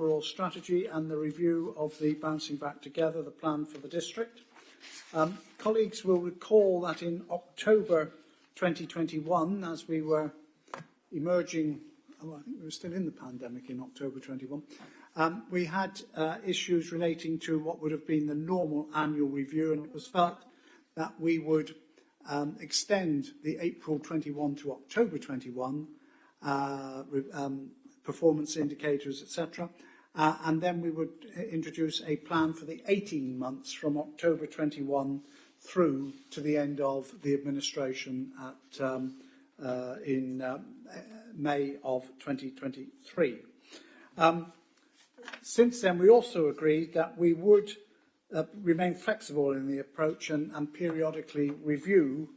overall strategy and the review of the Bouncing Back Together, the plan for the district. Colleagues will recall that in October 2021, as we were emerging, I think we were still in the pandemic in October 21, we had issues relating to what would have been the normal annual review, and it was felt that we would extend the April 21 to October 21 performance indicators, etc. And then we would introduce a plan for the 18 months from October 21 through to the end of the administration in May of 2023. Since then, we also agreed that we would remain flexible in the approach and periodically review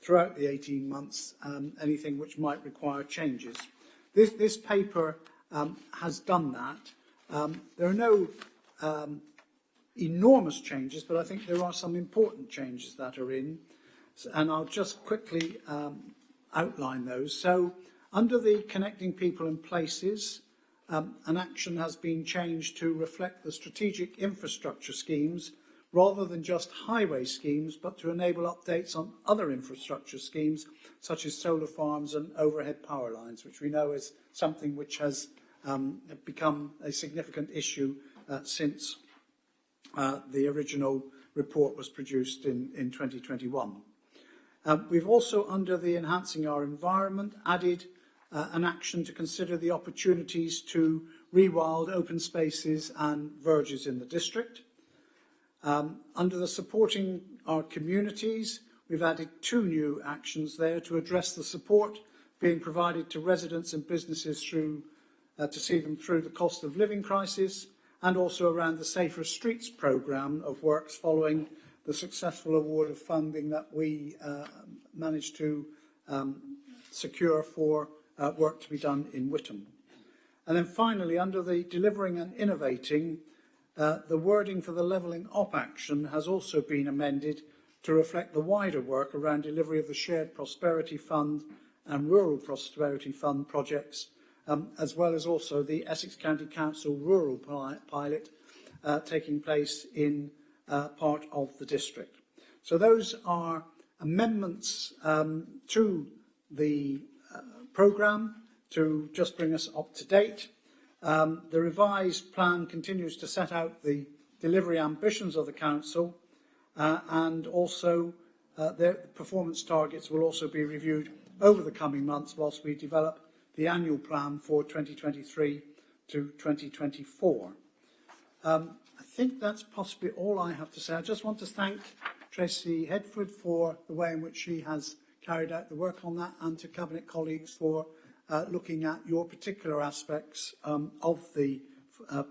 throughout the 18 months anything which might require changes. This paper has done that. There are no enormous changes, but I think there are some important changes that are in, and I'll just quickly outline those. So, under the Connecting People and Places, an action has been changed to reflect the strategic infrastructure schemes rather than just highway schemes, but to enable updates on other infrastructure schemes such as solar farms and overhead power lines, which we know is something which has become a significant issue since the original report was produced in 2021. We've also, under the Enhancing Our Environment, added an action to consider the opportunities to rewild open spaces and verges in the district. Under the Supporting Our Communities, we've added 2 new actions there to address the support being provided to residents and businesses through to see them through the cost of living crisis, and also around the Safer Streets programme of works following the successful award of funding that we managed to secure for work to be done in Witham. And then finally, under the Delivering and Innovating, the wording for the Levelling Up action has also been amended to reflect the wider work around delivery of the Shared Prosperity Fund and Rural Prosperity Fund projects, as well as also the Essex County Council Rural Pilot taking place in part of the district. So those are amendments to the programme to just bring us up to date. The revised plan continues to set out the delivery ambitions of the Council, and also their performance targets will also be reviewed over the coming months whilst we develop the annual plan for 2023 to 2024. I think that's possibly all I have to say. I just want to thank Tracy Headford for the way in which she has carried out the work on that, and to Cabinet colleagues for looking at your particular aspects of the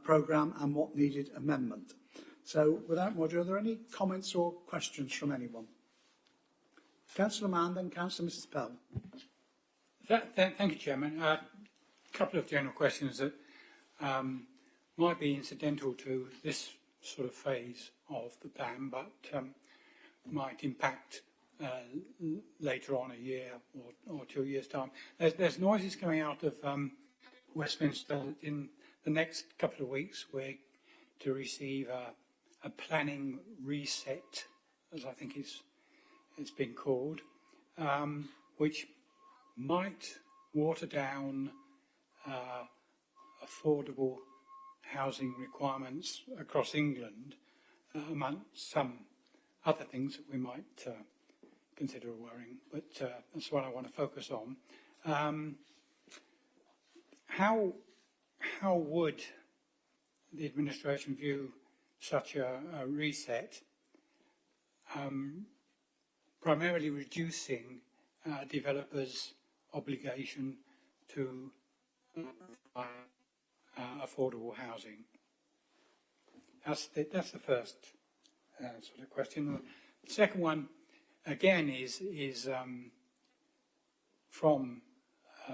programme and what needed amendment. So, without more ado, are there any comments or questions from anyone? Councillor Mann, then Councillor Mrs. Pell. Thank you, Chairman. A couple of general questions that might be incidental to this sort of phase of the plan, but might impact later on, a year or 2 years' time. There's noises coming out of Westminster in the next couple of weeks. We're to receive a planning reset, as I think it's been called, which might water down affordable housing requirements across England, among some other things that we might consider worrying, but that's what I want to focus on. How would the administration view such a reset, primarily reducing developers' obligation to affordable housing? That's the first sort of question. The second one, again, is from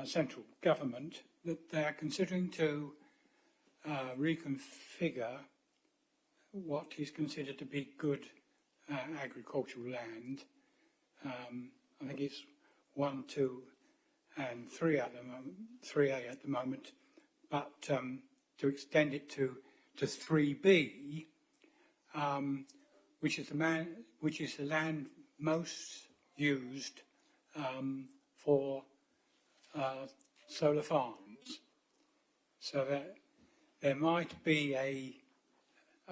central government, that they're considering to reconfigure what is considered to be good agricultural land. I think it's 1, 2, and 3 at the moment. 3A at the moment, but to extend it to 3B, which is the land most used for solar farms, so that there might be a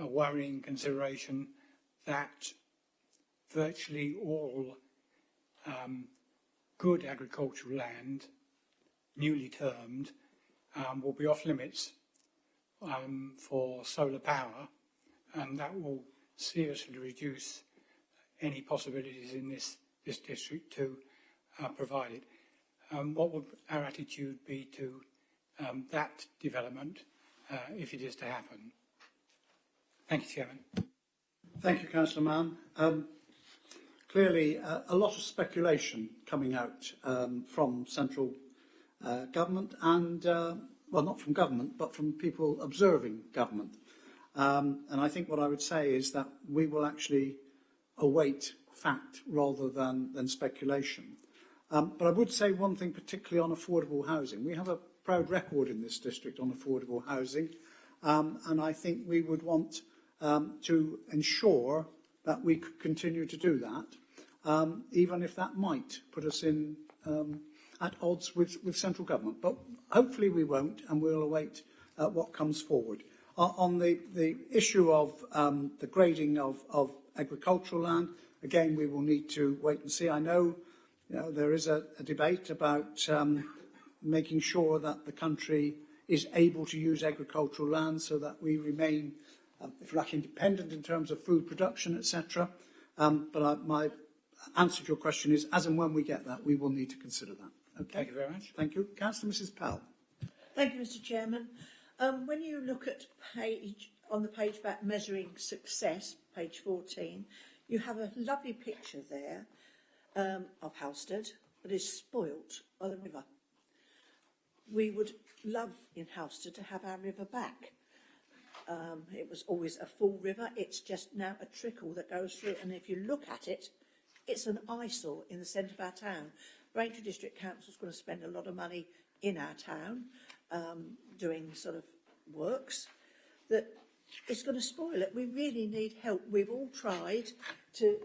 worrying consideration that virtually all good agricultural land, newly termed, will be off limits for solar power, and that will seriously reduce any possibilities in this district to provide it. What would our attitude be to that development if it is to happen? Thank you, Chairman. Thank you, Councillor Mann. Clearly, a lot of speculation coming out from central government and, well, not from government, but from people observing government. And I think what I would say is that we will actually await fact rather than speculation. But I would say one thing particularly on affordable housing. We have a proud record in this district on affordable housing, and I think we would want to ensure that we could continue to do that, even if that might put us in at odds with central government. But hopefully we won't, and we'll await what comes forward. On the issue of the grading of agricultural land, again, we will need to wait and see. I know, there is a debate about making sure that the country is able to use agricultural land so that we remain, if you like, independent in terms of food production, etc. But my answer to your question is, as and when we get that, we will need to consider that. Okay. Thank you very much. Thank you. Councillor Mrs. Pell. Thank you, Mr. Chairman. When you look at on the page about measuring success, page 14, you have a lovely picture there of Halstead that is spoilt by the river. We would love in Halstead to have our river back. It was always a full river. It's just now a trickle that goes through. And if you look at it, it's an eyesore in the centre of our town. Braintree District Council is going to spend a lot of money in our town doing sort of works that it's going to spoil it. We really need help. We've all tried to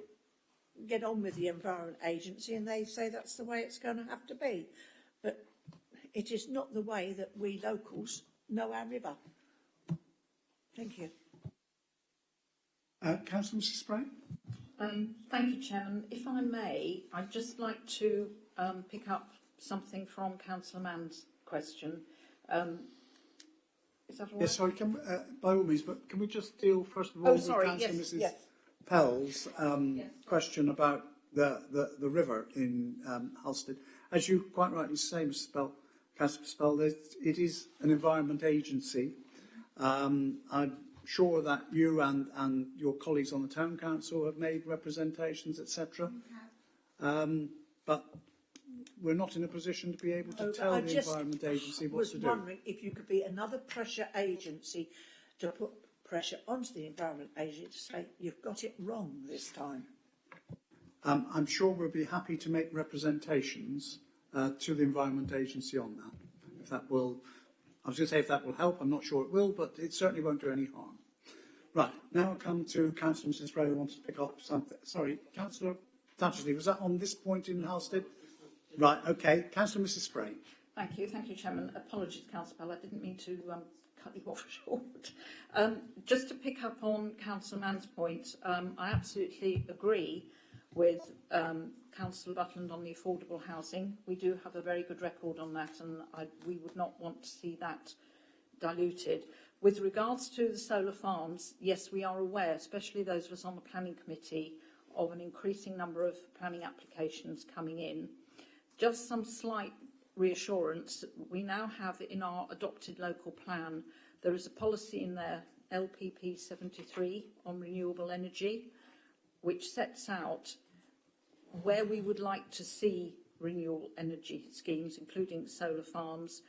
get on with the Environment Agency and they say that's the way it's going to have to be. But it is not the way that we locals know our river. Thank you. Councillor Mrs. Spray? Thank you, Chairman. If I may, I'd just like to pick up something from Councillor Mann's question. Is that all right? Yes, sorry, by all means, but can we just deal first of all with Councillor Mrs. Pell's question about the river in Halstead? As you quite rightly say, Councillor Spell, it is an environment agency. I'm sure that you and your colleagues on the Town Council have made representations, etc. But we're not in a position to be able to tell the Environment Agency what to do. I was wondering if you could be another pressure agency to put pressure onto the Environment Agency to say, you've got it wrong this time. I'm sure we'll be happy to make representations to the Environment Agency on that. If that will, I was going to say if that will help, I'm not sure it will, but it certainly won't do any harm. Right, now I'll come to Councillor Mrs. Spray who wants to pick up something. Sorry, Councillor Tattersley, was that on this point in Halstead? Right, okay. Councillor Mrs. Spray. Thank you, Chairman. Apologies, Councillor Bell, I didn't mean to cut you off short. Just to pick up on Councillor Mann's point, I absolutely agree with Councillor Butland on the affordable housing. We do have a very good record on that, and we would not want to see that diluted. With regards to the solar farms, yes, we are aware, especially those of us on the planning committee, of an increasing number of planning applications coming in. Just some slight reassurance, we now have in our adopted local plan, there is a policy in there, LPP 73, on renewable energy, which sets out where we would like to see renewable energy schemes, including solar farms,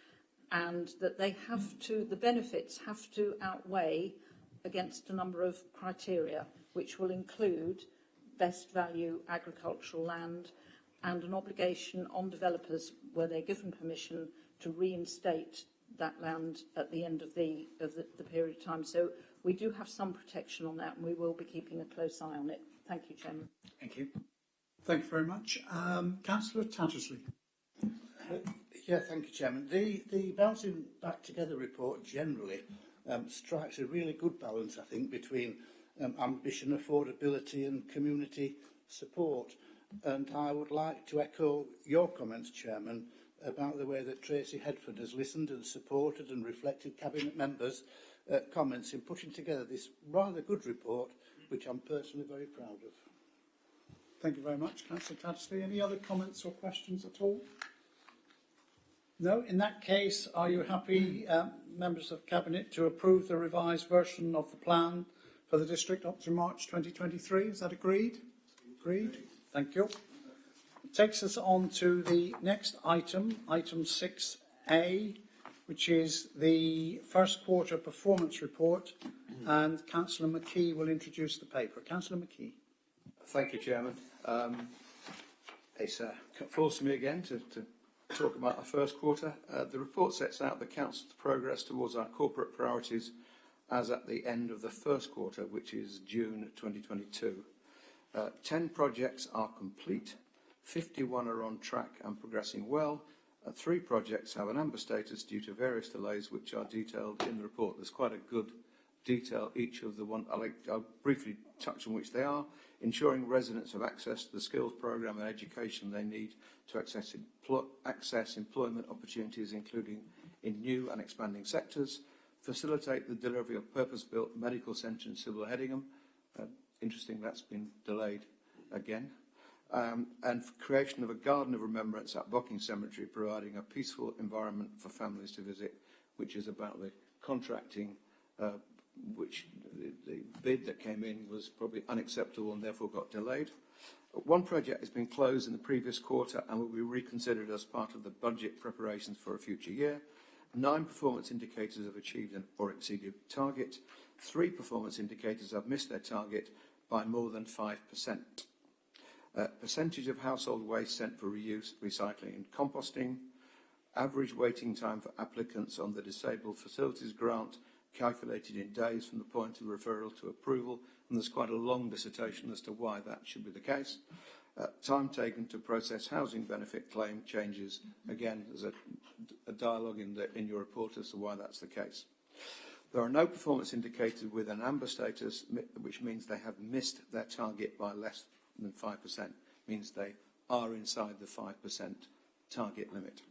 and that they have to, the benefits have to outweigh against a number of criteria, which will include best value agricultural land and an obligation on developers where they're given permission to reinstate that land at the end of the period of time. So we do have some protection on that, and we will be keeping a close eye on it. Thank you, Chairman. Thank you. Thank you very much. Councillor Tattersley. Yeah, thank you, Chairman. The Bouncing Back Together report generally strikes a really good balance, I think, between ambition, affordability and community support. And I would like to echo your comments, Chairman, about the way that Tracy Hedford has listened and supported and reflected Cabinet members' comments in putting together this rather good report, which I'm personally very proud of. Thank you very much, Councillor Tattersley. Any other comments or questions at all? No? In that case, are you happy, members of Cabinet, to approve the revised version of the plan for the district up to March 2023? Is that agreed? Agreed. Thank you. It takes us on to the next item, item 6A, which is the first quarter performance report, and Councillor McKee will introduce the paper. Councillor McKee. Thank you, Chairman. It's falls to me again to talk about our first quarter. The report sets out the Council's progress towards our corporate priorities as at the end of the first quarter, which is June 2022. 10 projects are complete, 51 are on track and progressing well, 3 projects have an amber status due to various delays which are detailed in the report. There's quite a good detail each of the one. I'll briefly touch on which they are. Ensuring residents have access to the skills programme and education they need to access employment opportunities, including in new and expanding sectors. Facilitate the delivery of purpose-built medical centre in Sybil Headingham. Interesting, that's been delayed again. And for creation of a garden of remembrance at Bocking Cemetery, providing a peaceful environment for families to visit, which is about the contracting, which the bid that came in was probably unacceptable and therefore got delayed. One project has been closed in the previous quarter and will be reconsidered as part of the budget preparations for a future year. 9 performance indicators have achieved or exceeded target. 3 performance indicators have missed their target by more than 5%. Percentage of household waste sent for reuse, recycling and composting. Average waiting time for applicants on the Disabled Facilities Grant calculated in days from the point of referral to approval, and there's quite a long dissertation as to why that should be the case. Time taken to process housing benefit claim changes. Again, there's a dialogue in your report as to why that's the case. There are no performance indicators with an amber status, which means they have missed their target by less than 5%, means they are inside the 5% target limit.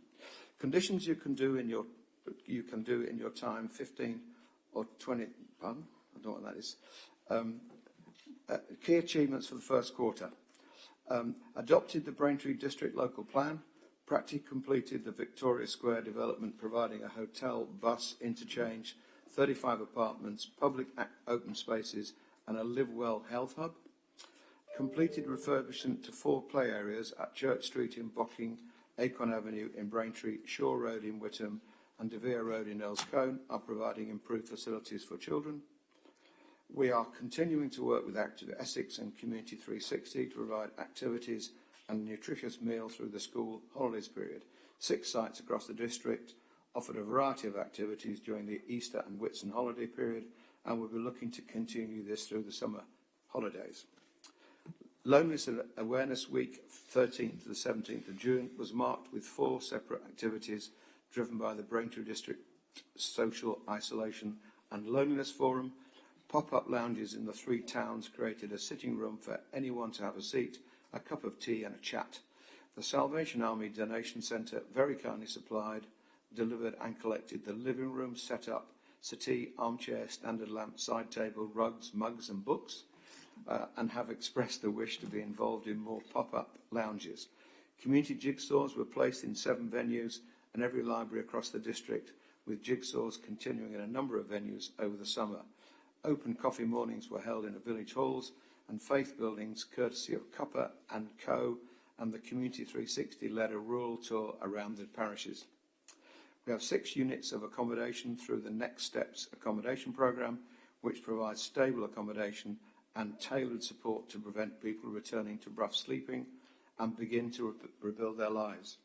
Conditions you can do in your time 15 or 20, pardon, I don't know what that is. Key achievements for the first quarter. Adopted the Braintree District Local Plan, practically completed the Victoria Square development, providing a hotel, bus interchange, 35 apartments, public open spaces and a Live Well Health Hub. Completed refurbishment to 4 play areas at Church Street in Bocking, Acorn Avenue in Braintree, Shaw Road in Witham and De Vere Road in Earls Colne are providing improved facilities for children. We are continuing to work with Active Essex and Community 360 to provide activities and a nutritious meal through the school holidays period. 6 sites across the district offered a variety of activities during the Easter and Whitsun holiday period, and we'll be looking to continue this through the summer holidays. Loneliness Awareness Week, 13th to the 17th of June, was marked with 4 separate activities driven by the Braintree District Social Isolation and Loneliness Forum. Pop-up lounges in the 3 towns created a sitting room for anyone to have a seat, a cup of tea and a chat. The Salvation Army Donation Centre very kindly supplied, delivered and collected the living room, set up, settee, armchair, standard lamp, side table, rugs, mugs and books, and have expressed the wish to be involved in more pop-up lounges. Community jigsaws were placed in 7 venues and every library across the district, with jigsaws continuing in a number of venues over the summer. Open coffee mornings were held in the village halls and faith buildings, courtesy of Copper and Co, and the Community 360 led a rural tour around the parishes. We have 6 units of accommodation through the Next Steps accommodation programme, which provides stable accommodation and tailored support to prevent people returning to rough sleeping and begin to rebuild their lives.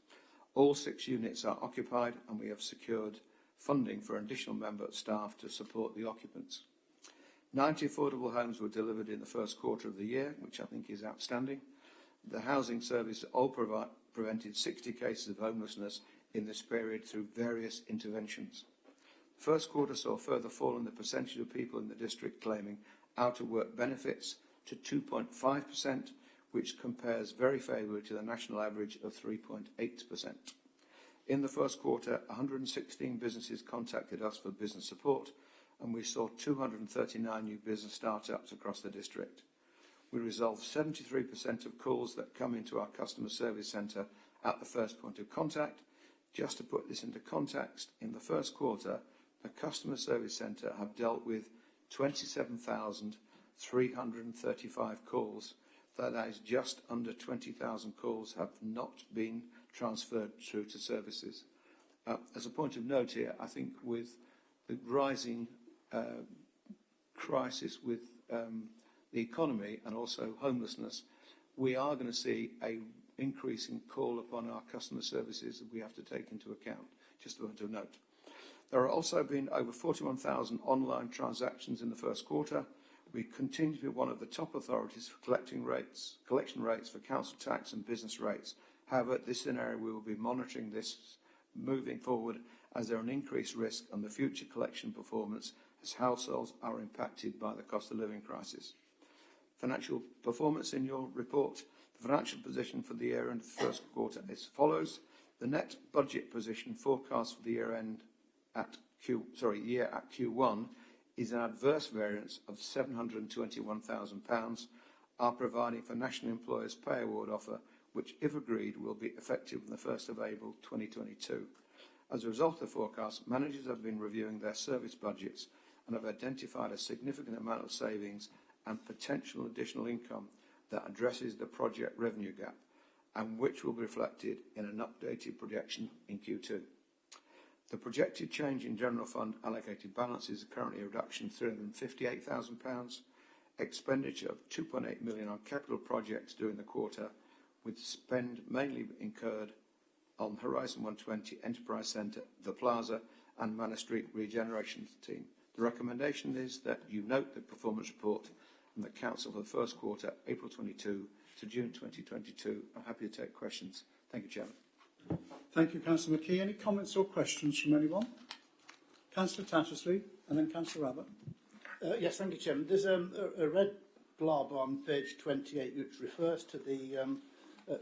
All 6 units are occupied and we have secured funding for an additional member of staff to support the occupants. 90 affordable homes were delivered in the first quarter of the year, which I think is outstanding. The housing service all prevented 60 cases of homelessness in this period through various interventions. The first quarter saw a further fall in the percentage of people in the district claiming out-of-work benefits to 2.5%, which compares very favourably to the national average of 3.8%. In the first quarter, 116 businesses contacted us for business support, and we saw 239 new business start-ups across the district. We resolved 73% of calls that come into our customer service centre at the first point of contact. Just to put this into context, in the first quarter, the customer service centre have dealt with 27,335 calls. That is just under 20,000 calls have not been transferred through to services. As a point of note here, I think with the rising crisis with the economy and also homelessness, we are going to see an increasing call upon our customer services that we have to take into account, just a point of note. There have also been over 41,000 online transactions in the first quarter. We continue to be one of the top authorities for collection rates for council tax and business rates. However, this is an area we will be monitoring this moving forward, as there are an increased risk on the future collection performance as households are impacted by the cost of living crisis. Financial performance in your report. The financial position for the year end of the first quarter is as follows. The net budget position forecast for the year at Q1 is an adverse variance of £721,000, are providing for National Employers Pay Award offer, which, if agreed, will be effective on the 1st of April 2022. As a result of the forecast, managers have been reviewing their service budgets and have identified a significant amount of savings and potential additional income that addresses the project revenue gap, and which will be reflected in an updated projection in Q2. The projected change in general fund allocated balance is currently a reduction of £358,000, expenditure of £2.8 million on capital projects during the quarter, with spend mainly incurred on Horizon 120 Enterprise Centre, the Plaza and Manor Street regeneration team. The recommendation is that you note the performance report from the Council for the first quarter, April 22 to June 2022. I'm happy to take questions. Thank you, Chairman. Thank you, Councillor McKee. Any comments or questions from anyone? Councillor Tattersley and then Councillor Abbott. Yes, thank you, Chairman. There's a red blob on page 28 which refers to the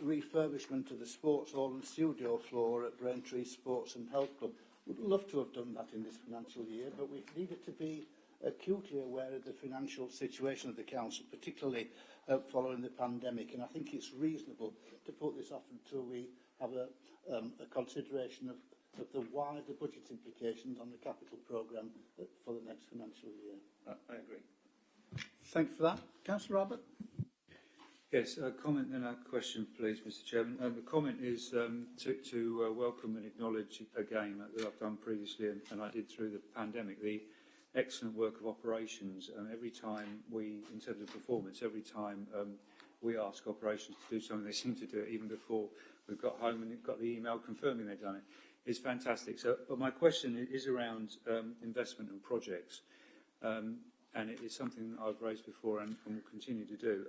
refurbishment of the sports hall and studio floor at Braintree Sports and Health Club. Would love to have done that in this financial year, but we needed to be acutely aware of the financial situation of the council, particularly following the pandemic, and I think it's reasonable to put this off until we have a consideration of the wider budget implications on the capital programme for the next financial year. I agree. Thank you for that. Councillor Abbott. Yes, a comment and a question, please, Mr. Chairman. The comment is to welcome and acknowledge again that I've done previously and I did through the pandemic, the excellent work of operations. Every time we, in terms of performance, every time we ask operations to do something, they seem to do it even before we've got home and got the email confirming they've done it. It's fantastic. So, but my question is around investment and projects. And it is something that I've raised before and will continue to do.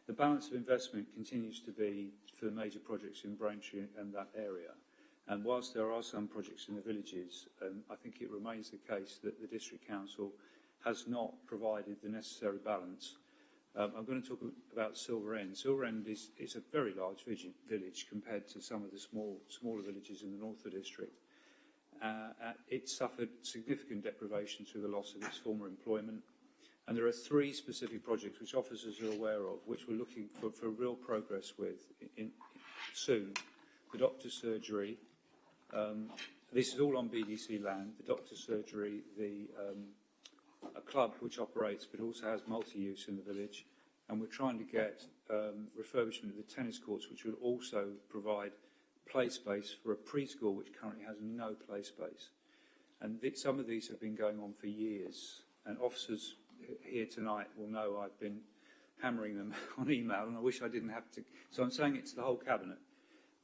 The balance of investment continues to be for the major projects in Braintree and that area. And whilst there are some projects in the villages, I think it remains the case that the District Council has not provided the necessary balance. I'm going to talk about Silver End. Silver End is a very large village compared to some of the smaller villages in the north of the district. It suffered significant deprivation through the loss of its former employment. And there are three specific projects which officers are aware of, which we're looking for real progress with soon. The doctor's surgery, this is all on BDC land, the doctor's surgery, a club which operates but also has multi-use in the village, and we're trying to get refurbishment of the tennis courts, which will also provide play space for a preschool which currently has no play space. And some of these have been going on for years, and officers here tonight will know I've been hammering them on email, and I wish I didn't have to. So I'm saying it to the whole Cabinet.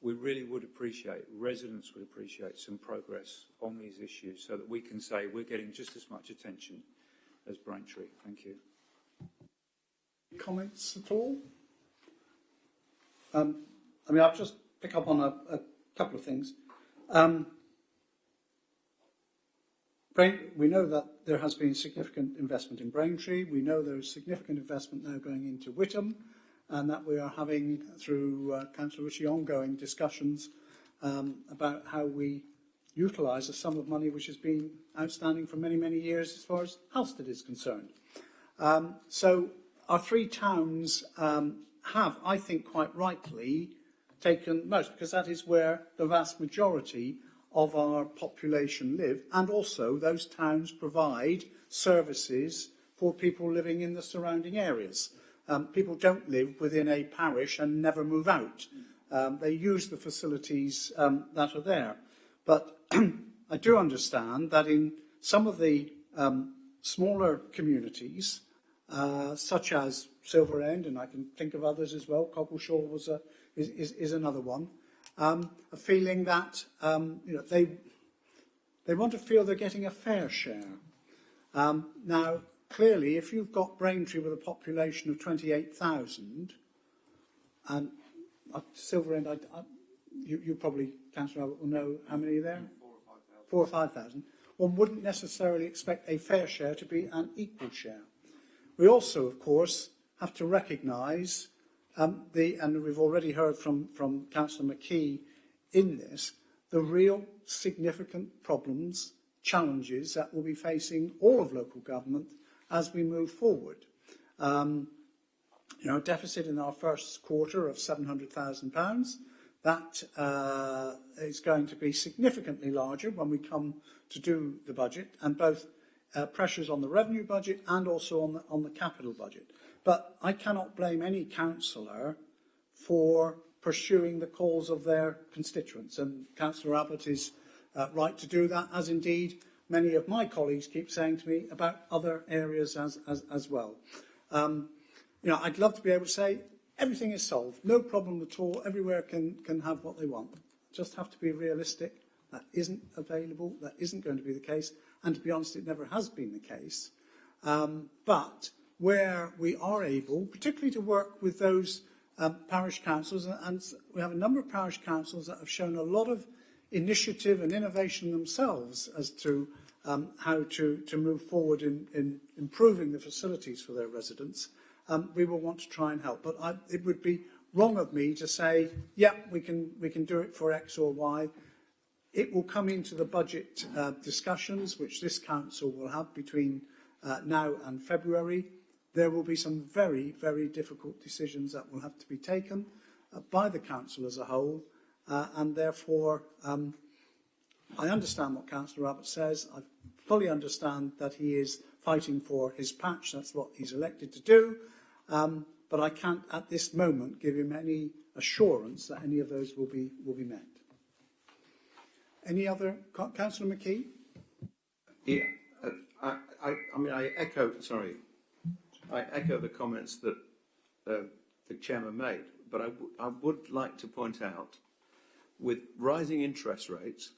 we really would appreciate, residents would appreciate some progress on these issues so that we can say we're getting just as much attention as Braintree. Thank you. Comments at all? I mean, I'll just pick up on a couple of things. We know that there has been significant investment in Braintree. We know there is significant investment now going into Whittam, and that we are having, through Councillor Ritchie, ongoing discussions about how we utilise a sum of money which has been outstanding for many, many years as far as Halstead is concerned. So our three towns have, I think quite rightly, taken most, because that is where the vast majority of our population live, and also those towns provide services for people living in the surrounding areas. People don't live within a parish and never move out. They use the facilities that are there. But I do understand that in some of the smaller communities, such as Silver End, and I can think of others as well, Coggleshaw is another one, a feeling that they want to feel they're getting a fair share. Now, clearly, if you've got Braintree with a population of 28,000, and Silver End, you probably, Councillor Albert, will know how many are there? 4 or 5,000. One wouldn't necessarily expect a fair share to be an equal share. We also, of course, have to recognise and we've already heard from Councillor McKee in this, the real significant problems, challenges that will be facing all of local government as we move forward. A deficit in our first quarter of £700,000. That is going to be significantly larger when we come to do the budget, and both pressures on the revenue budget and also on the capital budget. But I cannot blame any councillor for pursuing the calls of their constituents, and Councillor Abbott is right to do that, as indeed many of my colleagues keep saying to me about other areas as well. I'd love to be able to say everything is solved, no problem at all, everywhere can have what they want. Just have to be realistic. That isn't available, that isn't going to be the case, and to be honest, it never has been the case. But where we are able, particularly to work with those parish councils, and we have a number of parish councils that have shown a lot of initiative and innovation themselves as to how to move forward in improving the facilities for their residents, we will want to try and help. But it would be wrong of me to say, yeah, we can do it for X or Y. It will come into the budget discussions, which this council will have between now and February. There will be some very, very difficult decisions that will have to be taken by the council as a whole, and therefore I understand what Councillor Abbott says. I fully understand that he is fighting for his patch. That's what he's elected to do, but I can't at this moment give him any assurance that any of those will be met. Any other? Councillor McKee? Yeah, I echo the comments that the Chairman made, but I would like to point out, with rising interest rates,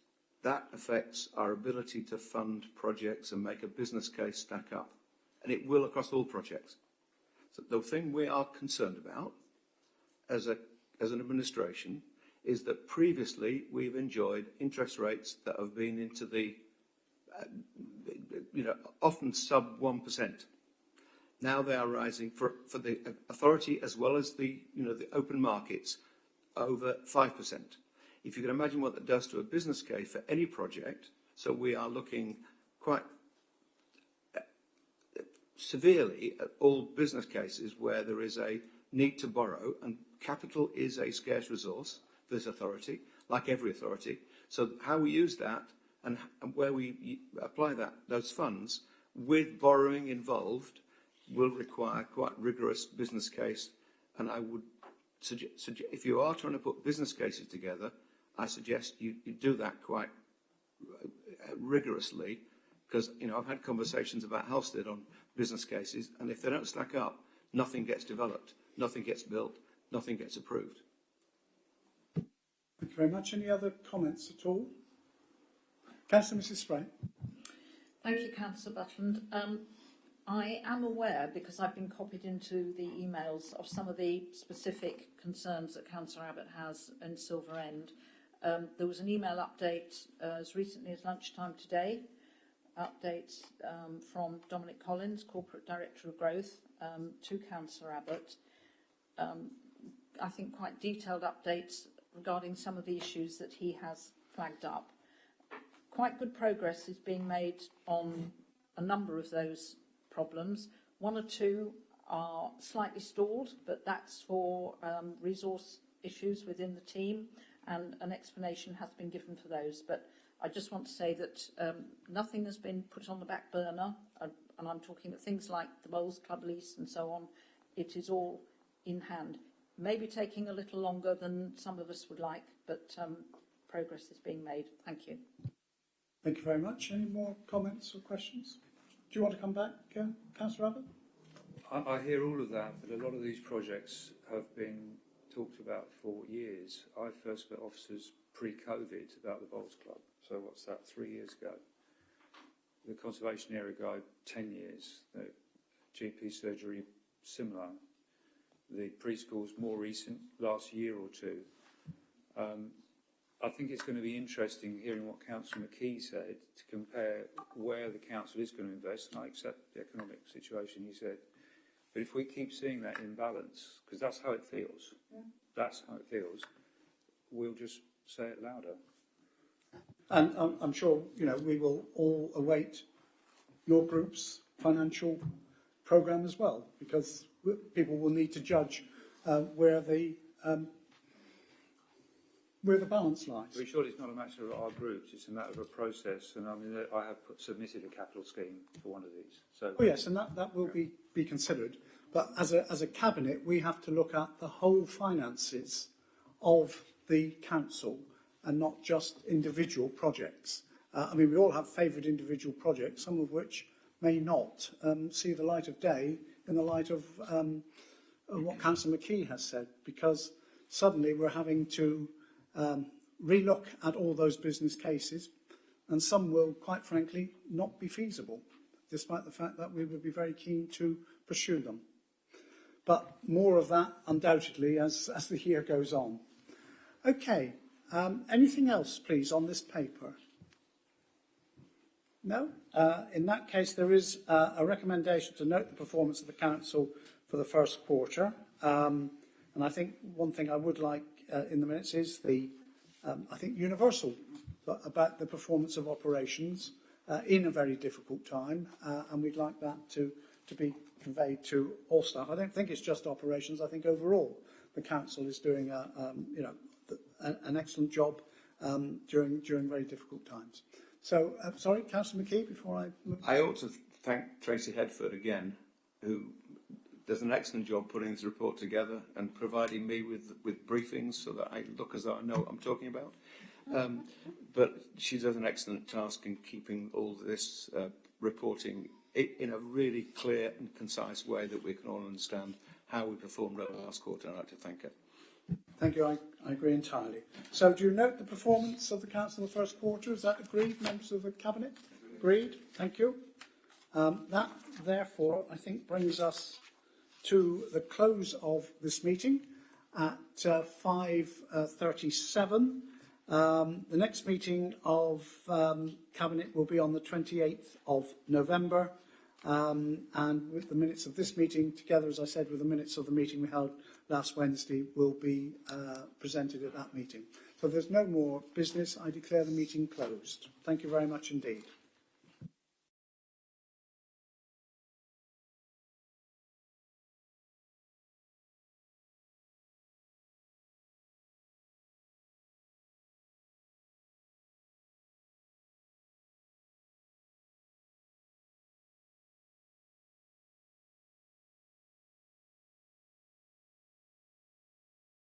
that affects our ability to fund projects and make a business case stack up. And it will across all projects. So the thing we are concerned about as an administration is that previously we've enjoyed interest rates that have been into the, often sub 1%. Now they are rising for the authority as well as the open markets over 5%. If you can imagine what that does to a business case for any project, so we are looking quite severely at all business cases where there is a need to borrow, and capital is a scarce resource for this authority, like every authority. So how we use that and where we apply those funds with borrowing involved will require quite rigorous business case. And I would suggest if you are trying to put business cases together, I suggest you do that quite rigorously, because I've had conversations about Halstead on business cases, and if they don't stack up, nothing gets developed, nothing gets built, nothing gets approved. Thank you very much. Any other comments at all? Councillor Mrs Spray. Thank you, Councillor Butland. I am aware, because I've been copied into the emails, of some of the specific concerns that Councillor Abbott has in Silver End. There was an email update as recently as lunchtime today, updates from Dominic Collins, Corporate Director of Growth, to Councillor Abbott. I think quite detailed updates regarding some of the issues that he has flagged up. Quite good progress is being made on a number of those problems. One or two are slightly stalled, but that's for resource issues within the team, and an explanation has been given for those. But I just want to say that nothing has been put on the back burner, and I'm talking about things like the Bowls Club lease and so on. It is all in hand. Maybe taking a little longer than some of us would like, but progress is being made. Thank you. Thank you very much. Any more comments or questions? Do you want to come back, Councillor Abbott? I hear all of that, but a lot of these projects have been talked about for years. I first met officers pre-COVID about the Bowls Club. So what's that, 3 years ago? The Conservation Area Guide, 10 years. The GP surgery, similar. The preschool's more recent, last year or two. I think it's going to be interesting hearing what Councillor McKee said to compare where the council is going to invest, and I accept the economic situation he said. But if we keep seeing that imbalance, because that's how it feels, that's how it feels, we'll just say it louder. And I'm sure, we will all await your group's financial programme as well, because people will need to judge where the balance lies. We're sure it's not a matter of our groups, it's a matter of a process, and I mean, I have submitted a capital scheme for one of these. So. Oh yes, and that will be considered. But as a cabinet, we have to look at the whole finances of the council and not just individual projects. We all have favourite individual projects, some of which may not see the light of day in the light of what Councillor McKee has said, because suddenly we're having to relook at all those business cases, and some will, quite frankly, not be feasible, despite the fact that we would be very keen to pursue them. But more of that, undoubtedly, as the year goes on. Okay, anything else, please, on this paper? No? In that case, there is a recommendation to note the performance of the council for the first quarter. And I think one thing I would like in the minutes is I think universal about the performance of operations in a very difficult time, and we'd like that to be conveyed to all staff. I don't think it's just operations. I think overall the council is doing an excellent job during very difficult times. So, sorry, Councillor McKee, before I ought to thank Tracy Headford again, who does an excellent job putting this report together and providing me with briefings so that I look as though I know what I'm talking about. But she does an excellent task in keeping all this reporting in a really clear and concise way that we can all understand how we performed over the last quarter. I'd like to thank her. Thank you. I agree entirely. So do you note the performance of the council in the first quarter? Is that agreed, members of the cabinet? Agreed. Thank you. That, therefore, I think brings us to the close of this meeting at 5:37. The next meeting of Cabinet will be on the 28th of November, and with the minutes of this meeting, together, as I said, with the minutes of the meeting we held last Wednesday, will be presented at that meeting. So if there's no more business, I declare the meeting closed. Thank you very much indeed.